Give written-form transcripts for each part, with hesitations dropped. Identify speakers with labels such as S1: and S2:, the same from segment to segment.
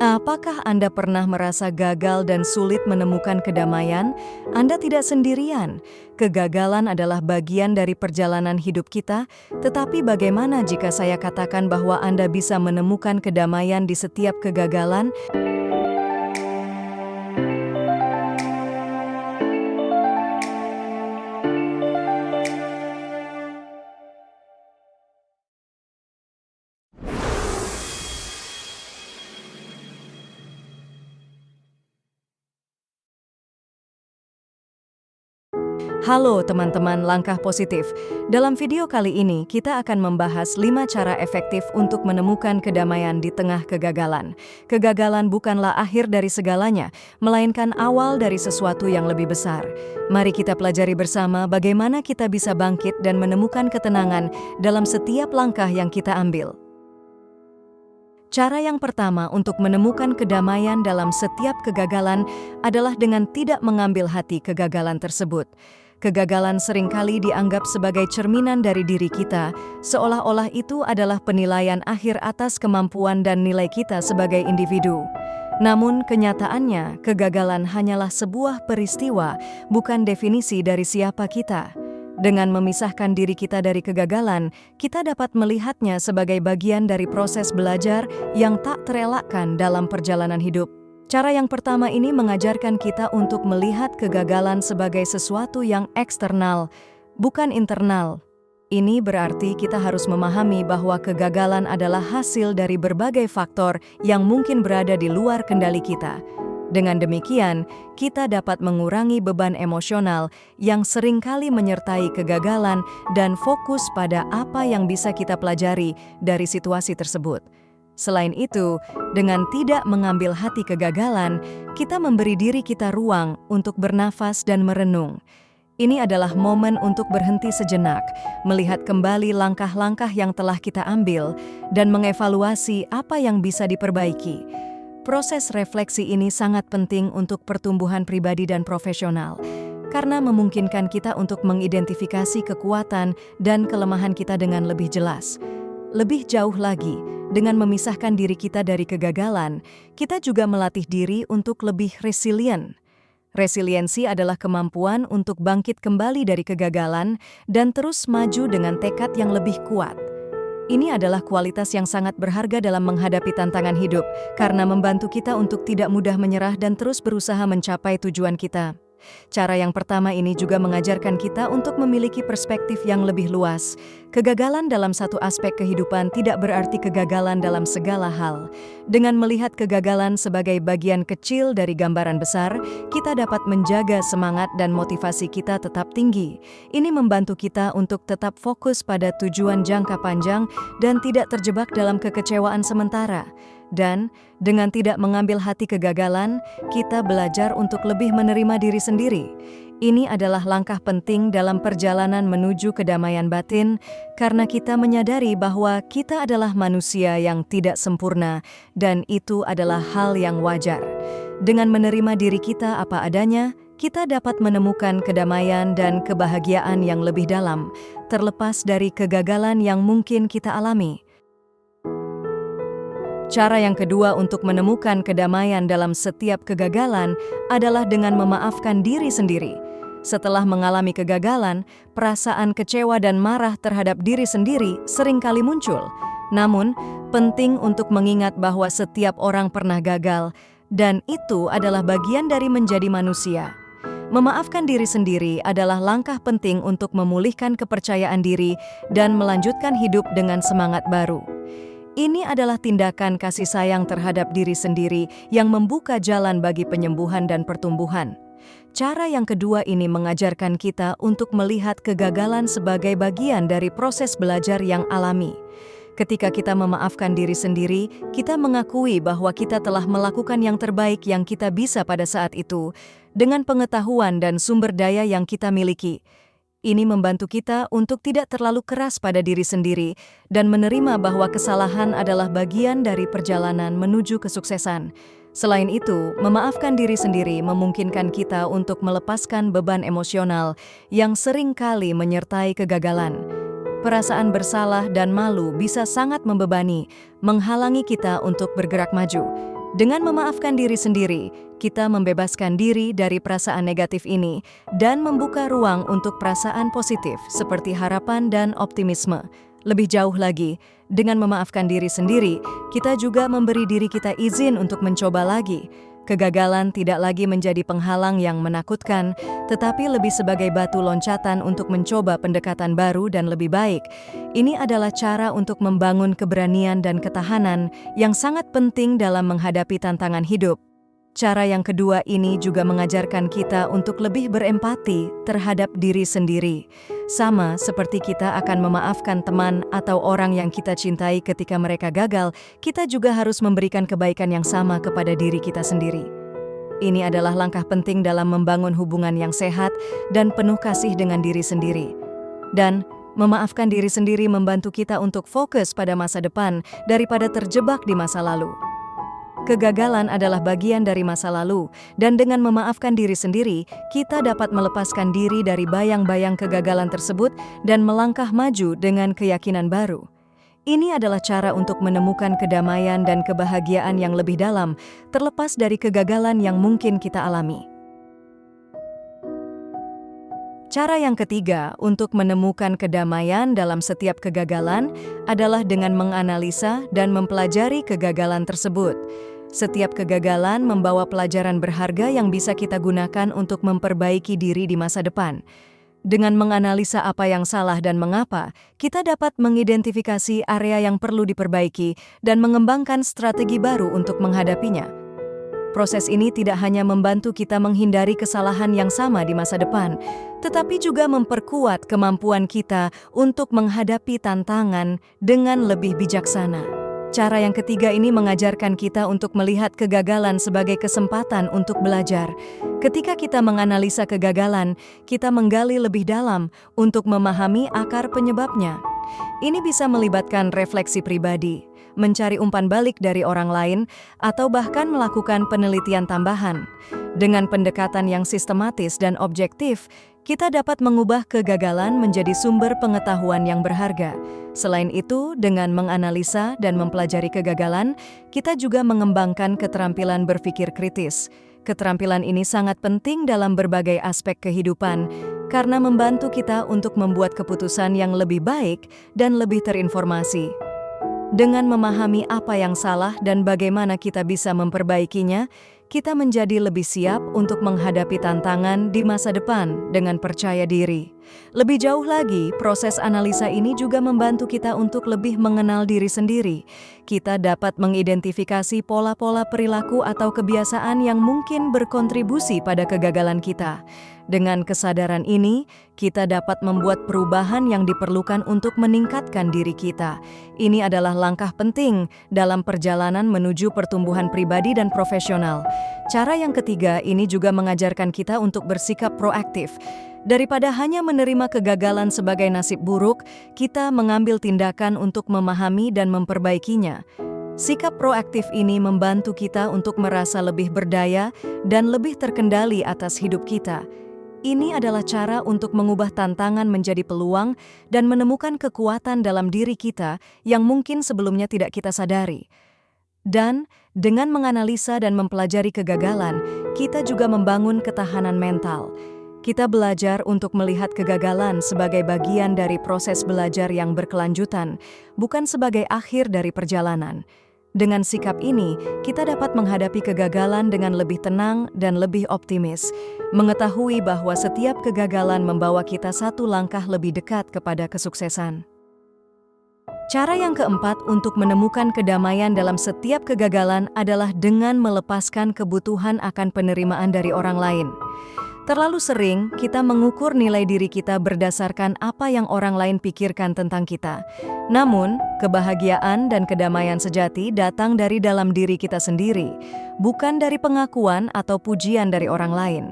S1: Apakah Anda pernah merasa gagal dan sulit menemukan kedamaian? Anda tidak sendirian. Kegagalan adalah bagian dari perjalanan hidup kita, tetapi bagaimana jika saya katakan bahwa Anda bisa menemukan kedamaian di setiap kegagalan? Halo teman-teman Langkah Positif. Dalam video kali ini, kita akan membahas 5 cara efektif untuk menemukan kedamaian di tengah kegagalan. Kegagalan bukanlah akhir dari segalanya, melainkan awal dari sesuatu yang lebih besar. Mari kita pelajari bersama bagaimana kita bisa bangkit dan menemukan ketenangan dalam setiap langkah yang kita ambil. Cara yang pertama untuk menemukan kedamaian dalam setiap kegagalan adalah dengan tidak mengambil hati kegagalan tersebut. Kegagalan seringkali dianggap sebagai cerminan dari diri kita, seolah-olah itu adalah penilaian akhir atas kemampuan dan nilai kita sebagai individu. Namun kenyataannya, kegagalan hanyalah sebuah peristiwa, bukan definisi dari siapa kita. Dengan memisahkan diri kita dari kegagalan, kita dapat melihatnya sebagai bagian dari proses belajar yang tak terelakkan dalam perjalanan hidup. Cara yang pertama ini mengajarkan kita untuk melihat kegagalan sebagai sesuatu yang eksternal, bukan internal. Ini berarti kita harus memahami bahwa kegagalan adalah hasil dari berbagai faktor yang mungkin berada di luar kendali kita. Dengan demikian, kita dapat mengurangi beban emosional yang seringkali menyertai kegagalan dan fokus pada apa yang bisa kita pelajari dari situasi tersebut. Selain itu, dengan tidak mengambil hati kegagalan, kita memberi diri kita ruang untuk bernafas dan merenung. Ini adalah momen untuk berhenti sejenak, melihat kembali langkah-langkah yang telah kita ambil, dan mengevaluasi apa yang bisa diperbaiki. Proses refleksi ini sangat penting untuk pertumbuhan pribadi dan profesional, karena memungkinkan kita untuk mengidentifikasi kekuatan dan kelemahan kita dengan lebih jelas. Lebih jauh lagi, dengan memisahkan diri kita dari kegagalan, kita juga melatih diri untuk lebih resilient. Resiliensi adalah kemampuan untuk bangkit kembali dari kegagalan dan terus maju dengan tekad yang lebih kuat. Ini adalah kualitas yang sangat berharga dalam menghadapi tantangan hidup, karena membantu kita untuk tidak mudah menyerah dan terus berusaha mencapai tujuan kita. Cara yang pertama ini juga mengajarkan kita untuk memiliki perspektif yang lebih luas. Kegagalan dalam satu aspek kehidupan tidak berarti kegagalan dalam segala hal. Dengan melihat kegagalan sebagai bagian kecil dari gambaran besar, kita dapat menjaga semangat dan motivasi kita tetap tinggi. Ini membantu kita untuk tetap fokus pada tujuan jangka panjang dan tidak terjebak dalam kekecewaan sementara. Dan dengan tidak mengambil hati kegagalan, kita belajar untuk lebih menerima diri sendiri. Ini adalah langkah penting dalam perjalanan menuju kedamaian batin, karena kita menyadari bahwa kita adalah manusia yang tidak sempurna, dan itu adalah hal yang wajar. Dengan menerima diri kita apa adanya, kita dapat menemukan kedamaian dan kebahagiaan yang lebih dalam, terlepas dari kegagalan yang mungkin kita alami. Cara yang kedua untuk menemukan kedamaian dalam setiap kegagalan adalah dengan memaafkan diri sendiri. Setelah mengalami kegagalan, perasaan kecewa dan marah terhadap diri sendiri seringkali muncul. Namun, penting untuk mengingat bahwa setiap orang pernah gagal, dan itu adalah bagian dari menjadi manusia. Memaafkan diri sendiri adalah langkah penting untuk memulihkan kepercayaan diri dan melanjutkan hidup dengan semangat baru. Ini adalah tindakan kasih sayang terhadap diri sendiri yang membuka jalan bagi penyembuhan dan pertumbuhan. Cara yang kedua ini mengajarkan kita untuk melihat kegagalan sebagai bagian dari proses belajar yang alami. Ketika kita memaafkan diri sendiri, kita mengakui bahwa kita telah melakukan yang terbaik yang kita bisa pada saat itu, dengan pengetahuan dan sumber daya yang kita miliki. Ini membantu kita untuk tidak terlalu keras pada diri sendiri dan menerima bahwa kesalahan adalah bagian dari perjalanan menuju kesuksesan. Selain itu, memaafkan diri sendiri memungkinkan kita untuk melepaskan beban emosional yang sering kali menyertai kegagalan. Perasaan bersalah dan malu bisa sangat membebani, menghalangi kita untuk bergerak maju. Dengan memaafkan diri sendiri, kita membebaskan diri dari perasaan negatif ini dan membuka ruang untuk perasaan positif seperti harapan dan optimisme. Lebih jauh lagi, dengan memaafkan diri sendiri, kita juga memberi diri kita izin untuk mencoba lagi. Kegagalan tidak lagi menjadi penghalang yang menakutkan, tetapi lebih sebagai batu loncatan untuk mencoba pendekatan baru dan lebih baik. Ini adalah cara untuk membangun keberanian dan ketahanan yang sangat penting dalam menghadapi tantangan hidup. Cara yang kedua ini juga mengajarkan kita untuk lebih berempati terhadap diri sendiri. Sama seperti kita akan memaafkan teman atau orang yang kita cintai ketika mereka gagal, kita juga harus memberikan kebaikan yang sama kepada diri kita sendiri. Ini adalah langkah penting dalam membangun hubungan yang sehat dan penuh kasih dengan diri sendiri. Dan memaafkan diri sendiri membantu kita untuk fokus pada masa depan daripada terjebak di masa lalu. Kegagalan adalah bagian dari masa lalu, dan dengan memaafkan diri sendiri, kita dapat melepaskan diri dari bayang-bayang kegagalan tersebut dan melangkah maju dengan keyakinan baru. Ini adalah cara untuk menemukan kedamaian dan kebahagiaan yang lebih dalam, terlepas dari kegagalan yang mungkin kita alami. Cara yang ketiga untuk menemukan kedamaian dalam setiap kegagalan adalah dengan menganalisa dan mempelajari kegagalan tersebut. Setiap kegagalan membawa pelajaran berharga yang bisa kita gunakan untuk memperbaiki diri di masa depan. Dengan menganalisa apa yang salah dan mengapa, kita dapat mengidentifikasi area yang perlu diperbaiki dan mengembangkan strategi baru untuk menghadapinya. Proses ini tidak hanya membantu kita menghindari kesalahan yang sama di masa depan, tetapi juga memperkuat kemampuan kita untuk menghadapi tantangan dengan lebih bijaksana. Cara yang ketiga ini mengajarkan kita untuk melihat kegagalan sebagai kesempatan untuk belajar. Ketika kita menganalisa kegagalan, kita menggali lebih dalam untuk memahami akar penyebabnya. Ini bisa melibatkan refleksi pribadi, mencari umpan balik dari orang lain, atau bahkan melakukan penelitian tambahan. Dengan pendekatan yang sistematis dan objektif, kita dapat mengubah kegagalan menjadi sumber pengetahuan yang berharga. Selain itu, dengan menganalisa dan mempelajari kegagalan, kita juga mengembangkan keterampilan berpikir kritis. Keterampilan ini sangat penting dalam berbagai aspek kehidupan, karena membantu kita untuk membuat keputusan yang lebih baik dan lebih terinformasi. Dengan memahami apa yang salah dan bagaimana kita bisa memperbaikinya, kita menjadi lebih siap untuk menghadapi tantangan di masa depan dengan percaya diri. Lebih jauh lagi, proses analisa ini juga membantu kita untuk lebih mengenal diri sendiri. Kita dapat mengidentifikasi pola-pola perilaku atau kebiasaan yang mungkin berkontribusi pada kegagalan kita. Dengan kesadaran ini, kita dapat membuat perubahan yang diperlukan untuk meningkatkan diri kita. Ini adalah langkah penting dalam perjalanan menuju pertumbuhan pribadi dan profesional. Cara yang ketiga ini juga mengajarkan kita untuk bersikap proaktif. Daripada hanya menerima kegagalan sebagai nasib buruk, kita mengambil tindakan untuk memahami dan memperbaikinya. Sikap proaktif ini membantu kita untuk merasa lebih berdaya dan lebih terkendali atas hidup kita. Ini adalah cara untuk mengubah tantangan menjadi peluang dan menemukan kekuatan dalam diri kita yang mungkin sebelumnya tidak kita sadari. Dan dengan menganalisa dan mempelajari kegagalan, kita juga membangun ketahanan mental. Kita belajar untuk melihat kegagalan sebagai bagian dari proses belajar yang berkelanjutan, bukan sebagai akhir dari perjalanan. Dengan sikap ini, kita dapat menghadapi kegagalan dengan lebih tenang dan lebih optimis, mengetahui bahwa setiap kegagalan membawa kita satu langkah lebih dekat kepada kesuksesan. Cara yang keempat untuk menemukan kedamaian dalam setiap kegagalan adalah dengan melepaskan kebutuhan akan penerimaan dari orang lain. Terlalu sering kita mengukur nilai diri kita berdasarkan apa yang orang lain pikirkan tentang kita. Namun, kebahagiaan dan kedamaian sejati datang dari dalam diri kita sendiri, bukan dari pengakuan atau pujian dari orang lain.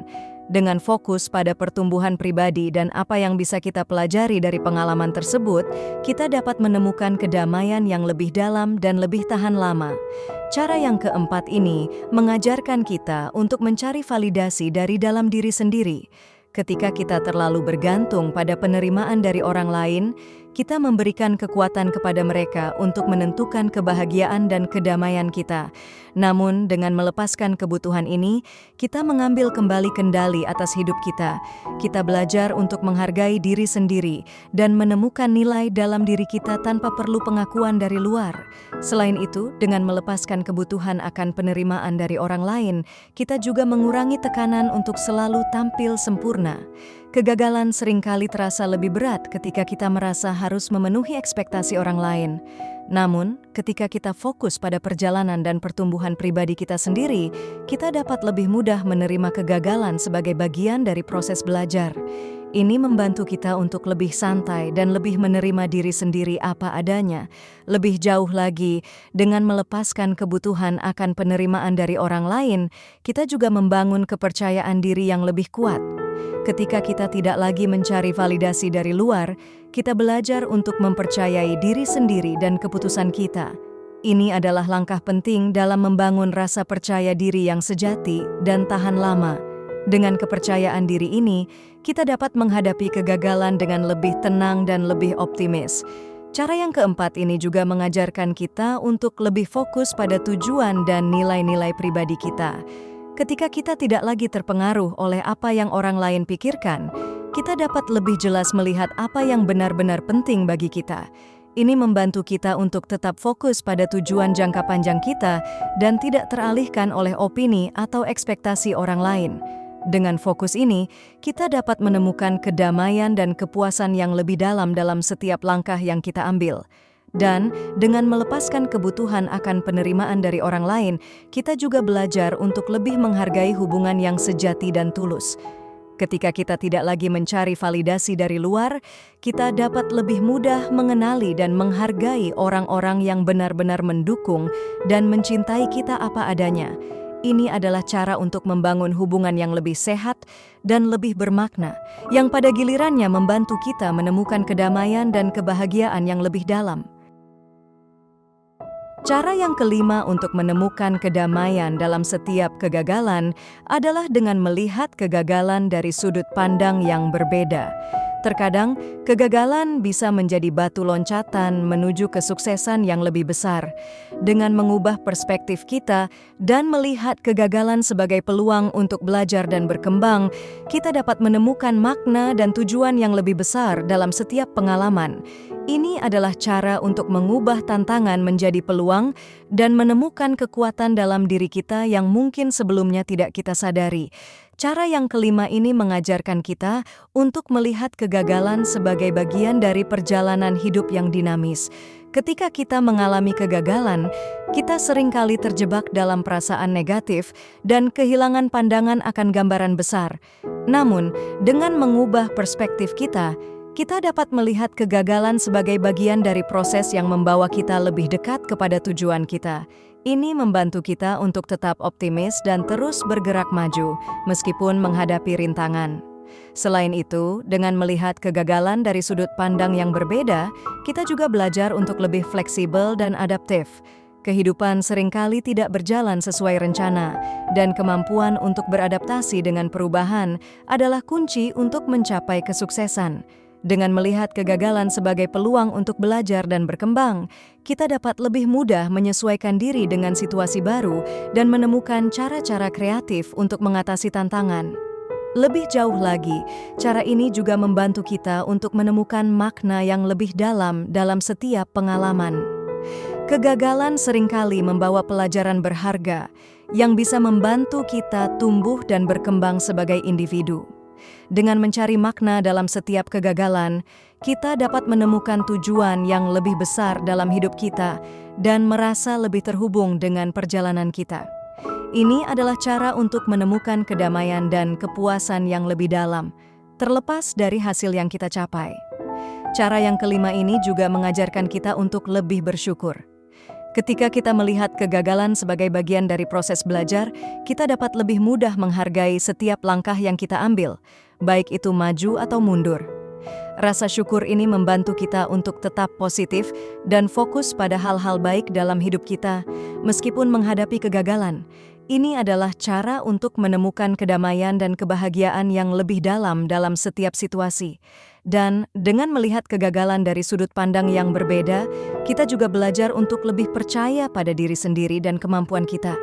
S1: Dengan fokus pada pertumbuhan pribadi dan apa yang bisa kita pelajari dari pengalaman tersebut, kita dapat menemukan kedamaian yang lebih dalam dan lebih tahan lama. Cara yang keempat ini mengajarkan kita untuk mencari validasi dari dalam diri sendiri. Ketika kita terlalu bergantung pada penerimaan dari orang lain, kita memberikan kekuatan kepada mereka untuk menentukan kebahagiaan dan kedamaian kita. Namun, dengan melepaskan kebutuhan ini, kita mengambil kembali kendali atas hidup kita. Kita belajar untuk menghargai diri sendiri dan menemukan nilai dalam diri kita tanpa perlu pengakuan dari luar. Selain itu, dengan melepaskan kebutuhan akan penerimaan dari orang lain, kita juga mengurangi tekanan untuk selalu tampil sempurna. Kegagalan seringkali terasa lebih berat ketika kita merasa harus memenuhi ekspektasi orang lain. Namun, ketika kita fokus pada perjalanan dan pertumbuhan pribadi kita sendiri, kita dapat lebih mudah menerima kegagalan sebagai bagian dari proses belajar. Ini membantu kita untuk lebih santai dan lebih menerima diri sendiri apa adanya. Lebih jauh lagi, dengan melepaskan kebutuhan akan penerimaan dari orang lain, kita juga membangun kepercayaan diri yang lebih kuat. Ketika kita tidak lagi mencari validasi dari luar, kita belajar untuk mempercayai diri sendiri dan keputusan kita. Ini adalah langkah penting dalam membangun rasa percaya diri yang sejati dan tahan lama. Dengan kepercayaan diri ini, kita dapat menghadapi kegagalan dengan lebih tenang dan lebih optimis. Cara yang keempat ini juga mengajarkan kita untuk lebih fokus pada tujuan dan nilai-nilai pribadi kita. Ketika kita tidak lagi terpengaruh oleh apa yang orang lain pikirkan, kita dapat lebih jelas melihat apa yang benar-benar penting bagi kita. Ini membantu kita untuk tetap fokus pada tujuan jangka panjang kita dan tidak teralihkan oleh opini atau ekspektasi orang lain. Dengan fokus ini, kita dapat menemukan kedamaian dan kepuasan yang lebih dalam setiap langkah yang kita ambil. Dan dengan melepaskan kebutuhan akan penerimaan dari orang lain, kita juga belajar untuk lebih menghargai hubungan yang sejati dan tulus. Ketika kita tidak lagi mencari validasi dari luar, kita dapat lebih mudah mengenali dan menghargai orang-orang yang benar-benar mendukung dan mencintai kita apa adanya. Ini adalah cara untuk membangun hubungan yang lebih sehat dan lebih bermakna, yang pada gilirannya membantu kita menemukan kedamaian dan kebahagiaan yang lebih dalam. Cara yang kelima untuk menemukan kedamaian dalam setiap kegagalan adalah dengan melihat kegagalan dari sudut pandang yang berbeda. Terkadang, kegagalan bisa menjadi batu loncatan menuju kesuksesan yang lebih besar. Dengan mengubah perspektif kita dan melihat kegagalan sebagai peluang untuk belajar dan berkembang, kita dapat menemukan makna dan tujuan yang lebih besar dalam setiap pengalaman. Ini adalah cara untuk mengubah tantangan menjadi peluang dan menemukan kekuatan dalam diri kita yang mungkin sebelumnya tidak kita sadari. Cara yang kelima ini mengajarkan kita untuk melihat kegagalan sebagai bagian dari perjalanan hidup yang dinamis. Ketika kita mengalami kegagalan, kita seringkali terjebak dalam perasaan negatif dan kehilangan pandangan akan gambaran besar. Namun, dengan mengubah perspektif kita dapat melihat kegagalan sebagai bagian dari proses yang membawa kita lebih dekat kepada tujuan kita. Ini membantu kita untuk tetap optimis dan terus bergerak maju, meskipun menghadapi rintangan. Selain itu, dengan melihat kegagalan dari sudut pandang yang berbeda, kita juga belajar untuk lebih fleksibel dan adaptif. Kehidupan seringkali tidak berjalan sesuai rencana, dan kemampuan untuk beradaptasi dengan perubahan adalah kunci untuk mencapai kesuksesan. Dengan melihat kegagalan sebagai peluang untuk belajar dan berkembang, kita dapat lebih mudah menyesuaikan diri dengan situasi baru dan menemukan cara-cara kreatif untuk mengatasi tantangan. Lebih jauh lagi, cara ini juga membantu kita untuk menemukan makna yang lebih dalam setiap pengalaman. Kegagalan seringkali membawa pelajaran berharga yang bisa membantu kita tumbuh dan berkembang sebagai individu. Dengan mencari makna dalam setiap kegagalan, kita dapat menemukan tujuan yang lebih besar dalam hidup kita dan merasa lebih terhubung dengan perjalanan kita. Ini adalah cara untuk menemukan kedamaian dan kepuasan yang lebih dalam, terlepas dari hasil yang kita capai. Cara yang kelima ini juga mengajarkan kita untuk lebih bersyukur. Ketika kita melihat kegagalan sebagai bagian dari proses belajar, kita dapat lebih mudah menghargai setiap langkah yang kita ambil, baik itu maju atau mundur. Rasa syukur ini membantu kita untuk tetap positif dan fokus pada hal-hal baik dalam hidup kita, meskipun menghadapi kegagalan. Ini adalah cara untuk menemukan kedamaian dan kebahagiaan yang lebih dalam setiap situasi. Dan dengan melihat kegagalan dari sudut pandang yang berbeda, kita juga belajar untuk lebih percaya pada diri sendiri dan kemampuan kita.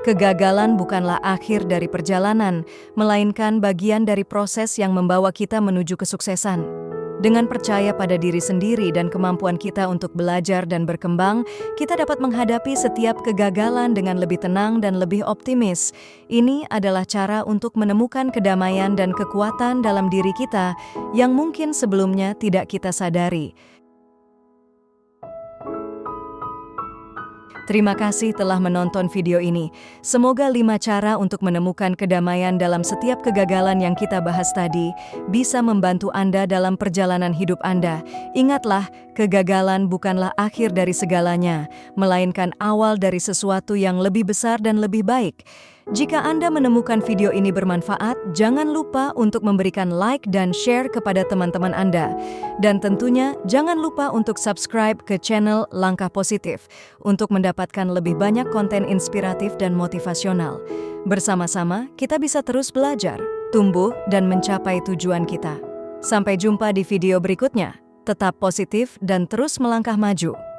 S1: Kegagalan bukanlah akhir dari perjalanan, melainkan bagian dari proses yang membawa kita menuju kesuksesan. Dengan percaya pada diri sendiri dan kemampuan kita untuk belajar dan berkembang, kita dapat menghadapi setiap kegagalan dengan lebih tenang dan lebih optimis. Ini adalah cara untuk menemukan kedamaian dan kekuatan dalam diri kita yang mungkin sebelumnya tidak kita sadari. Terima kasih telah menonton video ini. Semoga 5 cara untuk menemukan kedamaian dalam setiap kegagalan yang kita bahas tadi bisa membantu Anda dalam perjalanan hidup Anda. Ingatlah, kegagalan bukanlah akhir dari segalanya, melainkan awal dari sesuatu yang lebih besar dan lebih baik. Jika Anda menemukan video ini bermanfaat, jangan lupa untuk memberikan like dan share kepada teman-teman Anda. Dan tentunya, jangan lupa untuk subscribe ke channel Langkah Positif untuk mendapatkan lebih banyak konten inspiratif dan motivasional. Bersama-sama, kita bisa terus belajar, tumbuh, dan mencapai tujuan kita. Sampai jumpa di video berikutnya. Tetap positif dan terus melangkah maju.